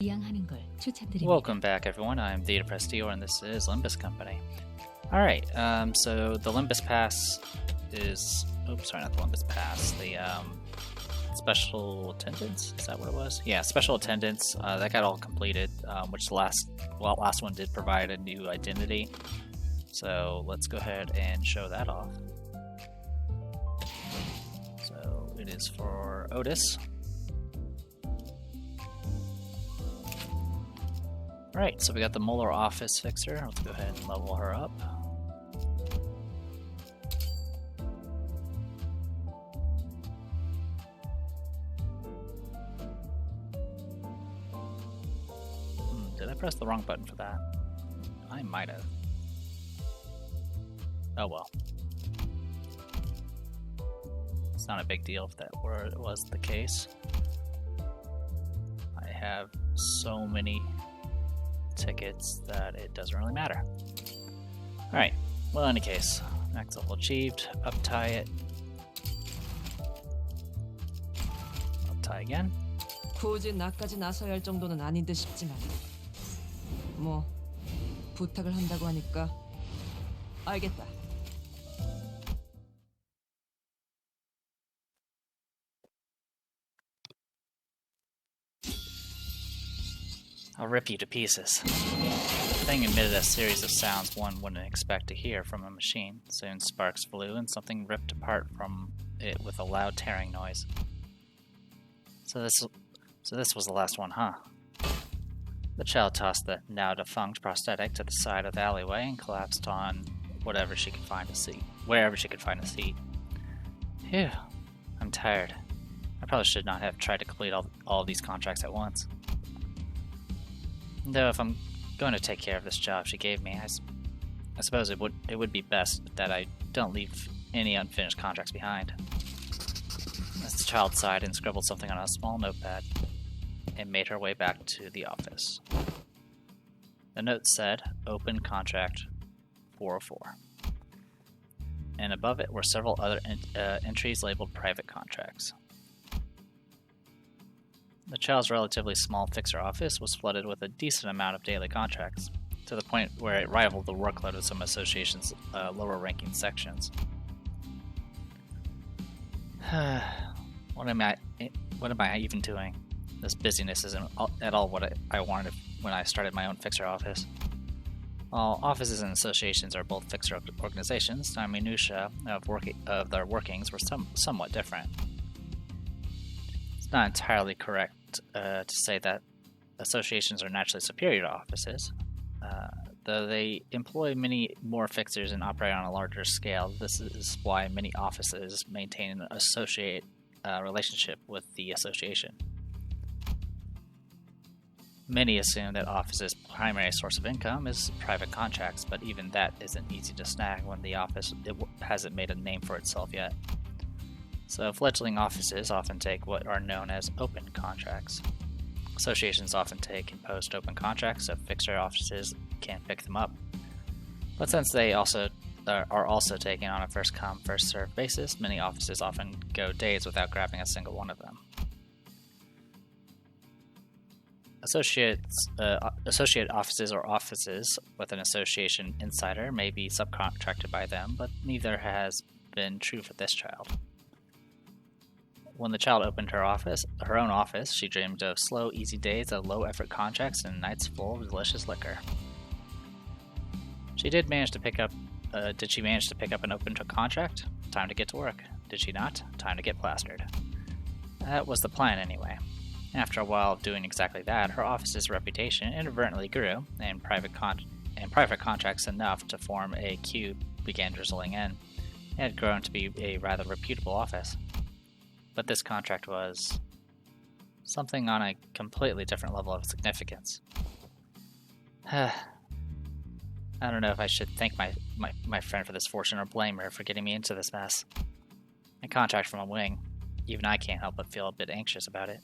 이양하는 걸 추천드립니다. Welcome back, everyone. I'm Theta Prestio, and this is Limbus Company. Alright, so the Limbus Pass is... Oops, sorry, not the Limbus Pass. The Special Attendance? Is that what it was? Yeah, Special Attendance. That got all completed, which the last one did provide a new identity. So let's go ahead and show that off. So it is for Otis. Alright, so we got the Molar Office Fixer. Let's go ahead and level her up. Did I press the wrong button for that? I might have. Oh well. It's not a big deal if that was the case. I have so many tickets that it doesn't really matter. Alright, well, in any case, max level achieved. Uptie it. Uptie again. 굳이 나까지 나서야 할 정도는 아닌 듯 싶지만 뭐 부탁을 한다고 하니까 알겠다. I'll rip you to pieces. The thing emitted a series of sounds one wouldn't expect to hear from a machine. Soon sparks flew and something ripped apart from it with a loud tearing noise. So this was the last one, huh? The child tossed the now defunct prosthetic to the side of the alleyway and collapsed on wherever she could find a seat. Phew, I'm tired. I probably should not have tried to complete all these contracts at once. Though if I'm going to take care of this job she gave me, I suppose it would be best that I don't leave any unfinished contracts behind. As the child sighed and scribbled something on a small notepad, and made her way back to the office. The note said, Open Contract 404. And above it were several other entries labeled Private Contracts. The child's relatively small fixer office was flooded with a decent amount of daily contracts, to the point where it rivaled the workload of some association's lower-ranking sections. What am I even doing? This busyness isn't at all what I wanted when I started my own fixer office. While offices and associations are both fixer organizations, the minutiae of their workings were somewhat different. It's not entirely correct to say that associations are naturally superior to offices. Though they employ many more fixers and operate on a larger scale, this is why many offices maintain an associate relationship with the association. Many assume that office's primary source of income is private contracts, but even that isn't easy to snag when the office hasn't made a name for itself yet. So fledgling offices often take what are known as open contracts. Associations often take and post open contracts so fixer offices can pick them up. But since they are also taken on a first-come, first-served basis, many offices often go days without grabbing a single one of them. Associate offices or offices with an association insider may be subcontracted by them, but neither has been true for this child. When the child opened her own office, she dreamed of slow, easy days of low-effort contracts and nights full of delicious liquor. Did she manage to pick up an open contract? Time to get to work. Did she not? Time to get plastered. That was the plan anyway. After a while of doing exactly that, her office's reputation inadvertently grew, and private contracts enough to form a queue began drizzling in. It had grown to be a rather reputable office. But this contract was something on a completely different level of significance. I don't know if I should thank my friend for this fortune or blame her for getting me into this mess. A contract from a wing. Even I can't help but feel a bit anxious about it.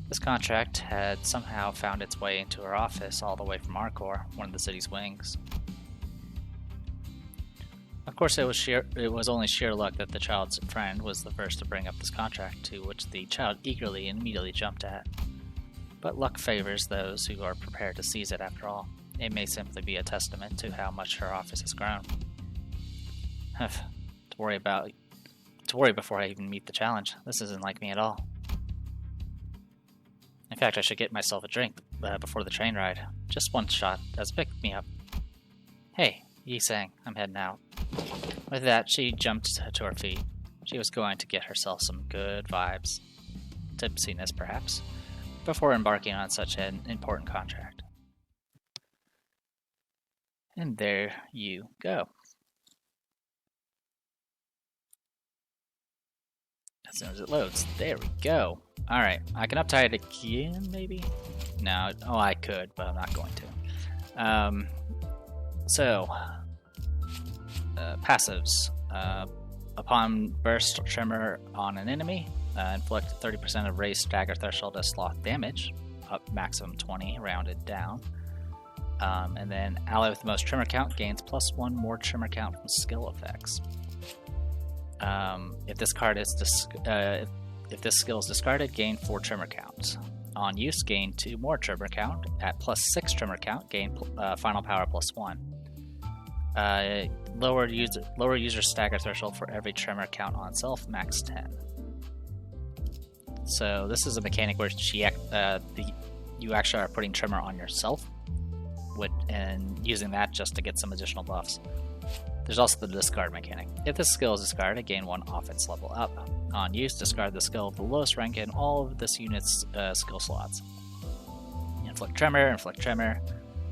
This contract had somehow found its way into her office all the way from Arcor, one of the city's wings. Of course, it was only sheer luck that the child's friend was the first to bring up this contract, to which the child eagerly and immediately jumped at. but luck favors those who are prepared to seize it after all. It may simply be a testament to how much her office has grown. to worry before I even meet the challenge. This isn't like me at all. In fact, I should get myself a drink before the train ride. Just one shot as pick me up. Hey, Yi sang, I'm heading out. With that, she jumped to her feet. She was going to get herself some good vibes. Tipsiness, perhaps, before embarking on such an important contract. And there you go. As soon as it loads. There we go. Alright, I can uptie it again, maybe? No, oh, I could, but I'm not going to. Passives. Upon burst tremor on an enemy, inflict 30% of raised stagger threshold as sloth damage, up maximum 20, rounded down. And then ally with the most tremor count gains +1 more tremor count from skill effects. If this card is if this skill is discarded, gain 4 tremor counts. On use, gain 2 more tremor count. At +6 tremor count, gain final power +1. Lower user stagger threshold for every tremor count on self, max 10. So this is a mechanic where you actually are putting tremor on yourself, and using that just to get some additional buffs. There's also the discard mechanic. If this skill is discarded, gain 1 offense level up. On use, discard the skill of the lowest rank in all of this unit's skill slots. Inflict tremor,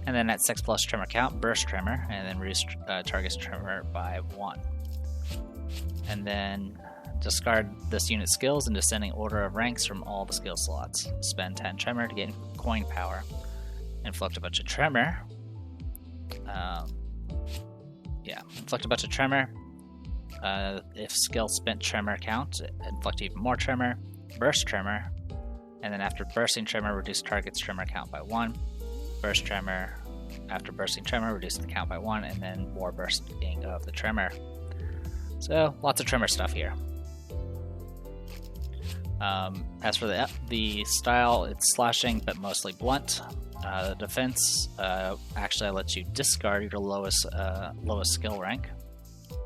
and then at 6+ tremor count, burst tremor, and then reduce target's tremor by 1. And then discard this unit's skills in descending order of ranks from all the skill slots. Spend 10 tremor to gain coin power. Inflict a bunch of tremor. Inflict a bunch of tremor. If skill spent tremor count, inflict even more tremor. Burst tremor. And then after bursting tremor, reduce target's tremor count by 1. Burst tremor. After bursting tremor, reduce the count by 1, and then more bursting of the tremor. So, lots of tremor stuff here. As for the style, it's slashing, but mostly blunt. The defense actually lets you discard your lowest skill rank,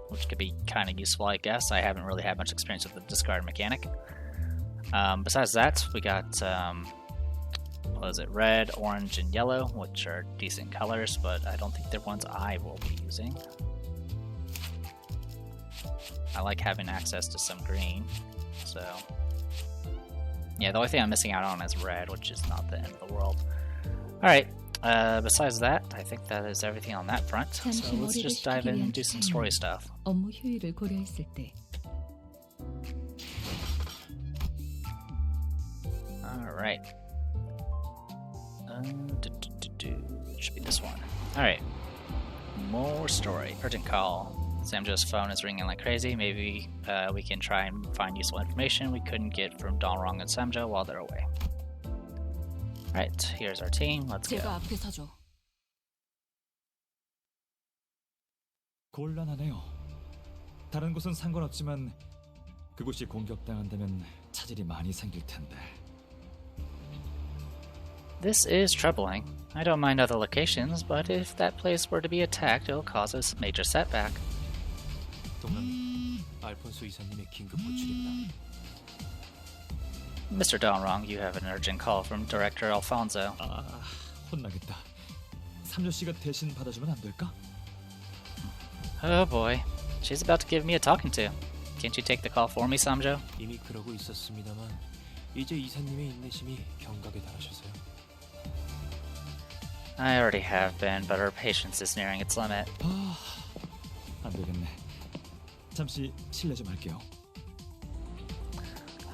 which could be kind of useful, I guess. I haven't really had much experience with the discard mechanic. Besides that, we got red, orange, and yellow, which are decent colors, but I don't think they're ones I will be using. I like having access to some green, so yeah, the only thing I'm missing out on is red, which is not the end of the world. Alright, besides that, I think that is everything on that front, so let's just dive in and do some story stuff. Alright. Should be this one. Alright. More story. Urgent call. Samjo's phone is ringing like crazy. Maybe we can try and find useful information we couldn't get from Dongrong and Samjo while they're away. Alright, here's our team. Let's go. 곤란하네요. 다른 곳은 상관없지만 그곳이 공격당한다면 차질이 많이 생길 텐데. This is troubling. I don't mind other locations, but if that place were to be attacked, it'll cause us a major setback. 동남이 알폰소 이사님의 긴급 호출입니다. Mr. Dongrong, you have an urgent call from Director Alfonso. 아, 혼나겠다. 삼조 씨가 대신 받아주면 안 될까? Oh boy, she's about to give me a talking to. Can't you take the call for me, Samjo? 이미 그러고 있었습니다만 이제 이사님의 인내심이 경각에 달하셔서요. I already have been, but her patience is nearing its limit. 아, 안 되겠네. 잠시 실례 좀 할게요.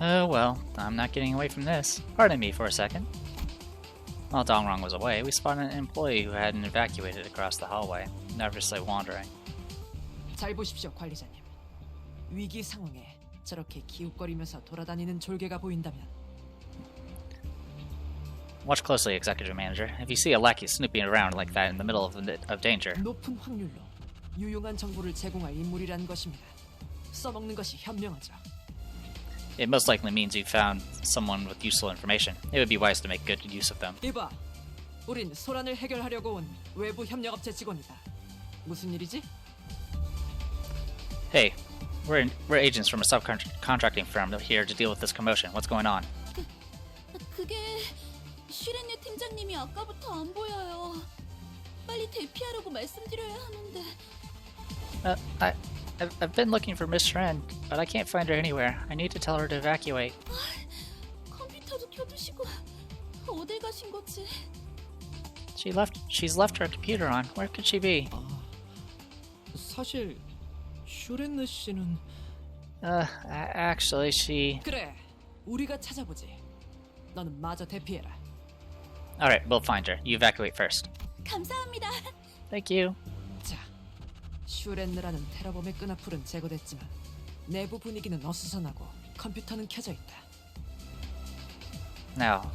Oh well, I'm not getting away from this. Pardon me for a second. While Dongrong was away, we spotted an employee who hadn't evacuated across the hallway, nervously wandering. 잘 보십시오, 관리자님. 위기 상황에 저렇게 기웃거리면서 돌아다니는 졸개가 보인다면 Watch closely, Executive Manager. If you see a lackey snooping around like that in the middle of danger, 높은 확률로 유용한 정보를 제공할 인물이란 것입니다. 써먹는 것이 현명하죠. it most likely means you found someone with useful information. It would be wise to make good use of them. 이봐, 우린 소란을 해결하려고 온 외부 협력업체 직원이다. 무슨 일이지? Hey, we're agents from a subcontracting firm here to deal with this commotion. What's going on? 그게 슈렌네 팀장님이 아까부터 안 보여요. 빨리 대피하라고 말씀드려야 하는데. I've been looking for Miss Shren, but I can't find her anywhere. I need to tell her to evacuate. 컴퓨터도 켜두시고 어딜 가신 거지? She's left her computer on. Where could she be? 사실 슈렌느 씨는 Actually, she... 그래, 우리가 찾아보지. 너는 마저 대피해라. Alright, we'll find her. You evacuate first. 감사합니다. Thank you. 자, 슈렌느라는 테러범의 끈앞풀은 제거됐지만 내부 분위기는 어수선하고 컴퓨터는 켜져 있다. Now,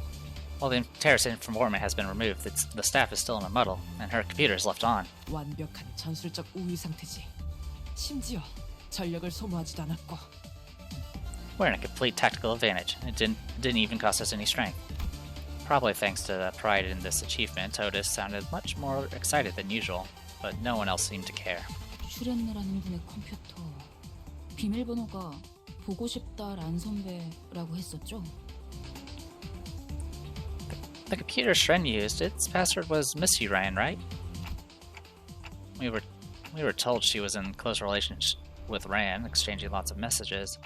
while the terrorist informant has been removed, the staff is still in a muddle, and her computer is left on. 완벽한 전술적 우위 상태지. 심지어 전력을 소모하지도 않았고. We're in a complete tactical advantage. It didn't even cost us any strength. Probably thanks to the pride in this achievement, Otis sounded much more excited than usual, but no one else seemed to care. 슈렌네라는 분의 컴퓨터 비밀번호가 보고 싶다 란 선배라고 했었죠? The computer Shren used, its password was Miss You Ryan, right? We were told she was in close relationship with Rand, exchanging lots of messages.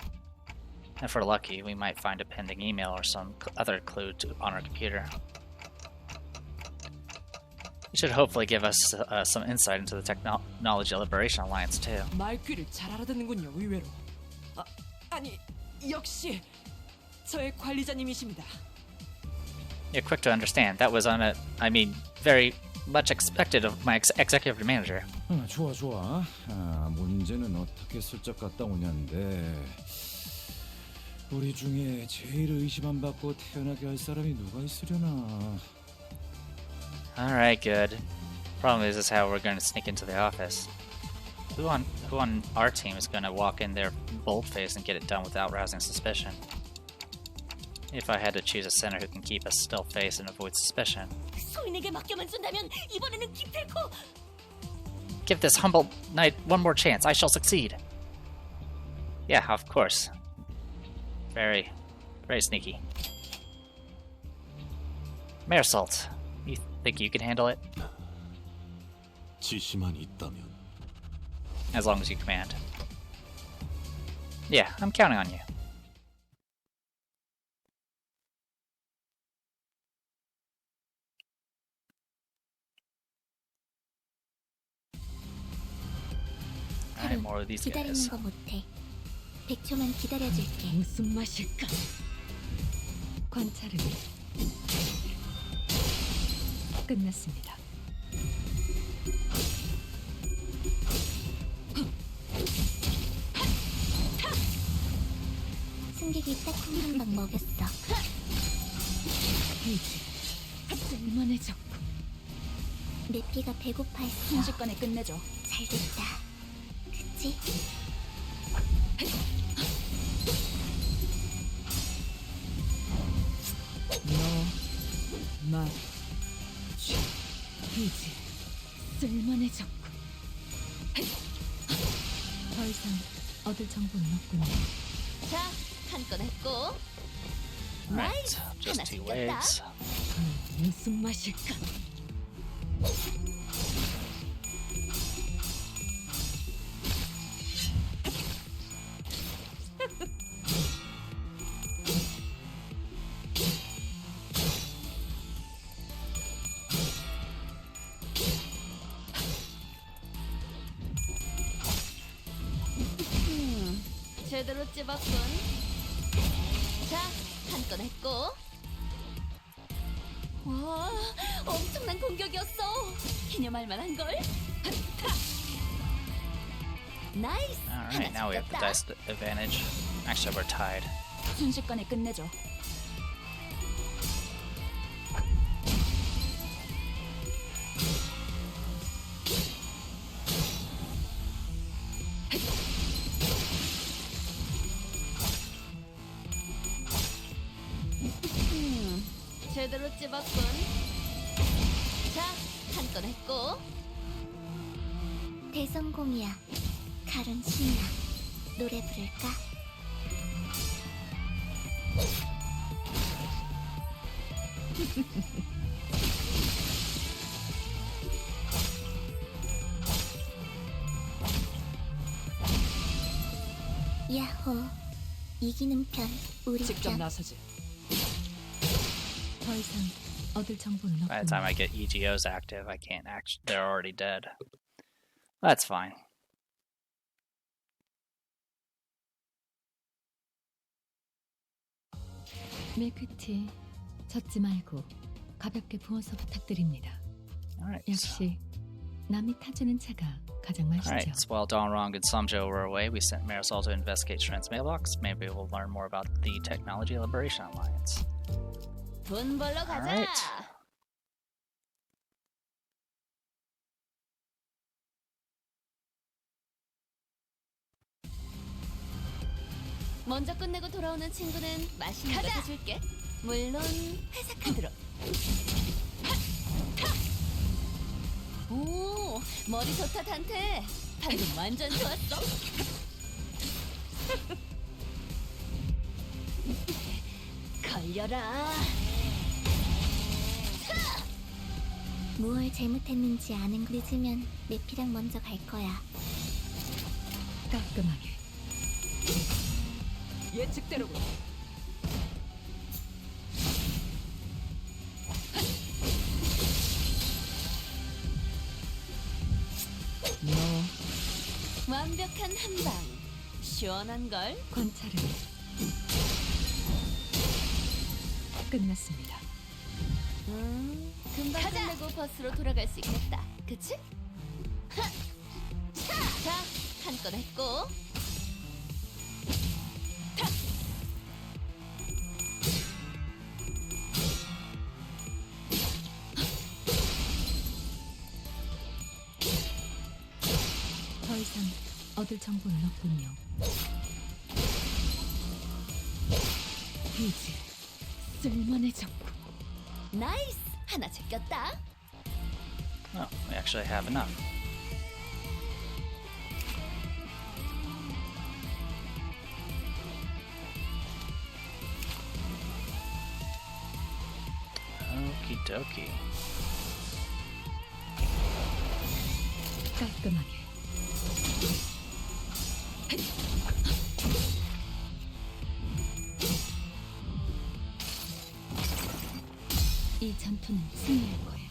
If we're lucky, we might find a pending email or some other clue on her computer. It should hopefully give us some insight into the Technology Liberation Alliance too. 말귀를 잘 알아듣는군요, 의외로. 아니, 역시 저의 관리자님이십니다. You're quick to understand. That was very much expected of my executive manager. 좋아. 문제는 어떻게 슬쩍 갔다 오냐인데 우리 중에 제일 의심 안 받고 태어나게 할 사람이 누가 있으려나. Alright, good. Problem is how we're going to sneak into the office. Who on our team is going to walk in there bold-faced and get it done without rousing suspicion? If I had to choose a center who can keep a still face and avoid suspicion. 소인에게 맡겨만 준다면 이번에는 기필코. Give this humble knight one more chance. I shall succeed. Yeah, of course. Very sneaky. Marisol, you think you can handle it? 지시만 있다면. As long as you command. Yeah, I'm counting on you. Alright, more of these 기다리는 guys. 거 못해. 100초만 기다려줄게. 무슨 맛일까? 관찰은 끝났습니다. 승객이 딱 한 방 먹였어. 이제 쓸만해졌군. 내 피가 배고파했어. 순식간에 끝내줘. 잘됐다. 그치? 너 이제 쓸만해졌군. 더 이상 얻을 정보는 없군요. 자, 한 건 했고. Alright, just two waves. 무슨 맛일까? 제대로 찝었군. 자, 한 건 했고. 와, 엄청난 공격이었어. 기념할 만한 걸. 나이스. Alright, now we have the dice advantage. Actually, we're tied. 순식간에 끝내줘. 찝었군. 자, 한 건 했고. 대성공이야. 가론 신나. 노래 부를까? 야호. 이기는 편, 우리 직접 편. 나서지. 더 이상 얻을 정보는 By the time 없군요. I get EGOs active, I can't act. They're already dead. That's fine. 밀크티 젖지 말고 가볍게 부어서 부탁드립니다. Alright. 역시 남이 타주는 차가 가장 맛있죠. Alright, so while Donrong and Samjo were away, we sent Marisol to investigate Strand's mailbox. Maybe we'll learn more about the Technology Liberation Alliance. 돈 벌러 가자. Alright. 먼저 끝내고 돌아오는 친구는 맛있는 거 사줄게. 물론 회사 카드로. 오, 머리 좋다 단테. 방금 완전 좋았어. 걸려라. 무얼 잘못했는지 아는 거 늦으면 내피랑 먼저 갈 거야. 깔끔하게 예측대로군. 너 완벽한 한방. 시원한 걸. 관찰은 끝났습니다. 금방 끝내고 버스로 돌아갈 수 있겠다. 그치? 하! 자, 한 건 했고. 더 이상 얻을 정보는 없군요. 이제 쓸만해졌고 나이스! 하나 제꼈다. Oh, we actually have enough. Okie dokie. 깔끔하게 이 전투는 승리할 거예요.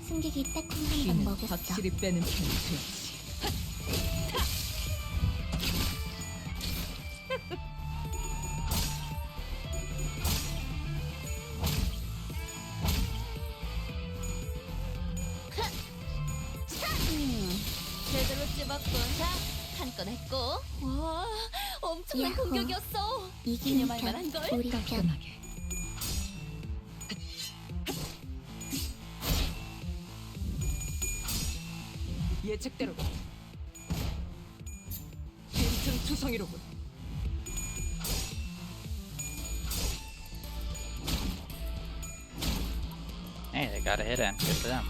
승객이 딱 한 방 피는 먹였어. 확실히 빼는 편이 좋지. 제대로 찝었군. 자, 한 건 했고. 와, 엄청난 야호. 공격이었어. 이기는 기념할 편, 만한 걸. 우리 편. 깔끔하게 예측대로군. 빈틈 투성이로군. Hey, they got a hit in. Good for them.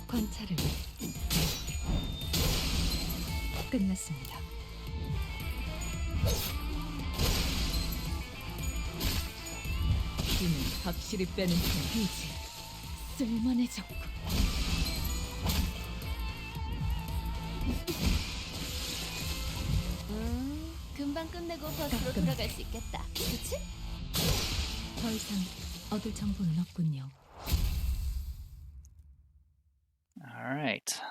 관찰은 끝났습니다. 피는 확실히 빼는 편이 이제 쓸만해졌고 금방 끝내고 버스로 깔끔하게. 돌아갈 수 있겠다. 그치? 더 이상 얻을 정보는 없군요. All right.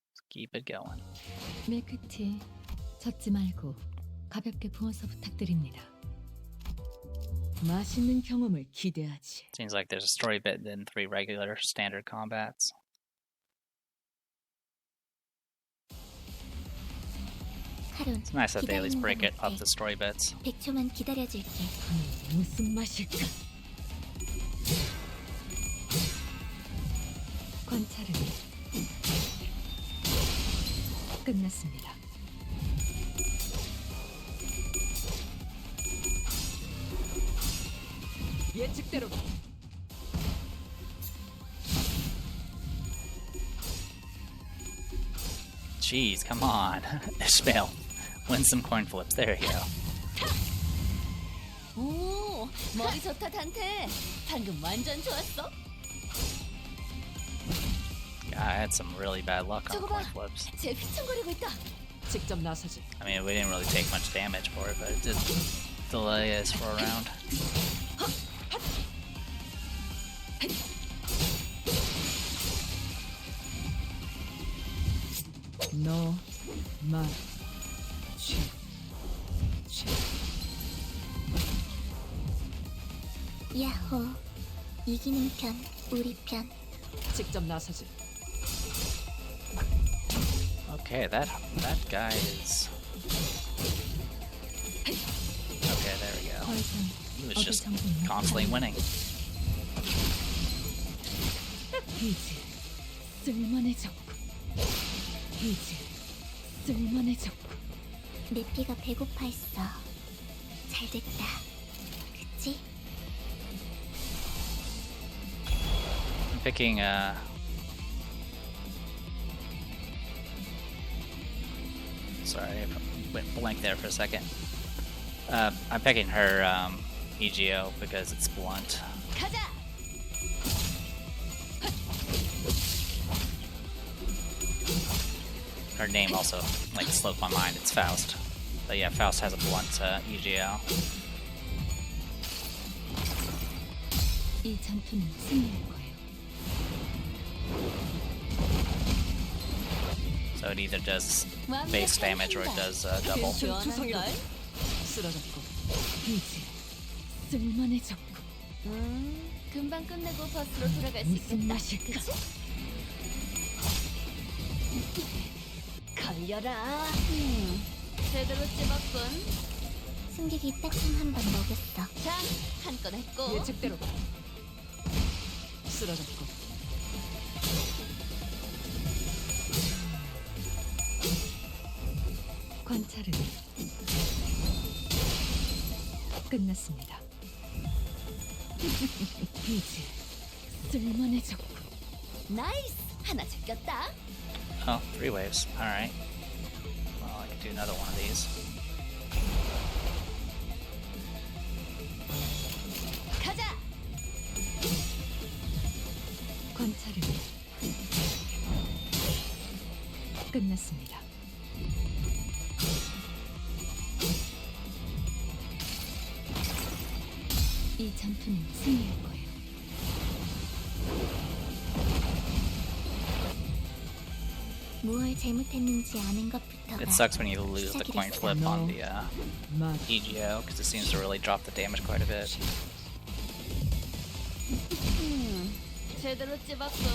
Let's keep it going. 밀크티 젖지 말고 가볍게 부어서 부탁드립니다. 맛있는 경험을 기대하지. Seems like there's a story bit than 3 regular standard combats. 하론, It's nice that they at least 기다리는 break it 거 up to story bits. 100초만 기다려줄게. 무슨 맛일까? 관찰은 끝났습니다. 예측대로 Jeez, come on. Ishmael, win some coin flips. There you go. 오, 머리 좋다 단테. 방금 완전 좋았어. Yeah, I had some really bad luck on 저거 coin 봐. flips. 쟤 휘청거리고 있다. 직접 나서지. I mean, we didn't really take much damage for it, but it did delay us for a round. 너, 마, 취. 야호, 이기는 편, 우리 편. 직접 나서지. Okay, that guy is. Okay, there we go. 더 이상 He was 어디 just 정보는 constantly winning. 이제 쓸만해졌고 이제 쓸만해졌고 내 피가 배고파했어. 잘 됐다. 그치? I'm picking sorry, I went blank there for a second. I'm picking her EGO because it's blunt. 가자. Her name also like slipped my mind. It's Faust. But yeah, Faust has a blunt EGO. 이 전투는 승리할 거예요. So it either does base damage or it does double. 시원한 걸. 쓰러졌고. 이제 쓸만해졌고 금방 끝내고 버스로 돌아갈 수 무슨 있겠다. 맛일까? 그치? 걸려라. 제대로 찝었군. 승객이 딱총 한 번 먹였어. 자, 한 건 했고. 예측대로 쓰러졌고. 관찰은 끝났습니다. 이제 쓸만해졌고 나이스. 하나 제꼈다. Oh, 3 waves. Alright. Well, I can do another one of these. 가자. 관찰은 끝났습니다. 이 전투는 승리할 거예요. 무얼 잘못했는지 아는 것부터가 It sucks when you lose the coin flip on the 마, EGO because it seems to really drop the damage quite a bit. 제대로 찝었군.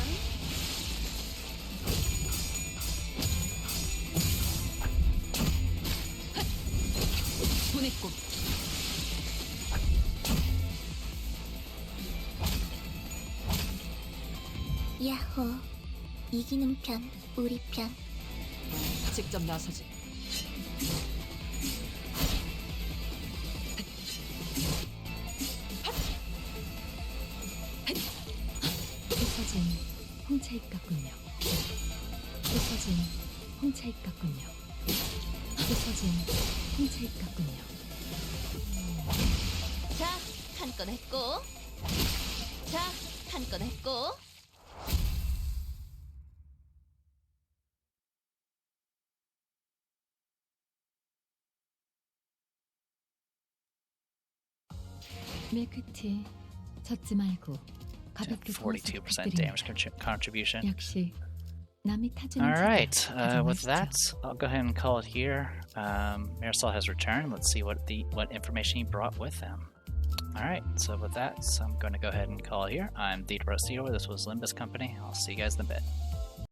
보냈고. 야호, 이기는 편, 우리 편. 직접 나서지. 부서진 홍차잎 같군요. 부서진 홍차잎 같군요. 부서진 홍차잎 같군요. 자, 한 건 했고. 자, 한 건 했고. 밀크티 젖지 말고 가볍게 구워서 42% 부탁드립니다. damage contribution. 역시 남이 타주는 Alright, 차가 가장 with 맛있죠. that, I'll go ahead and call it here. Marisol has returned. Let's see what information he brought with him. Alright, so with that, I'm going to go ahead and call it here. I'm Theodore This was Limbus Company. I'll see you guys in a bit.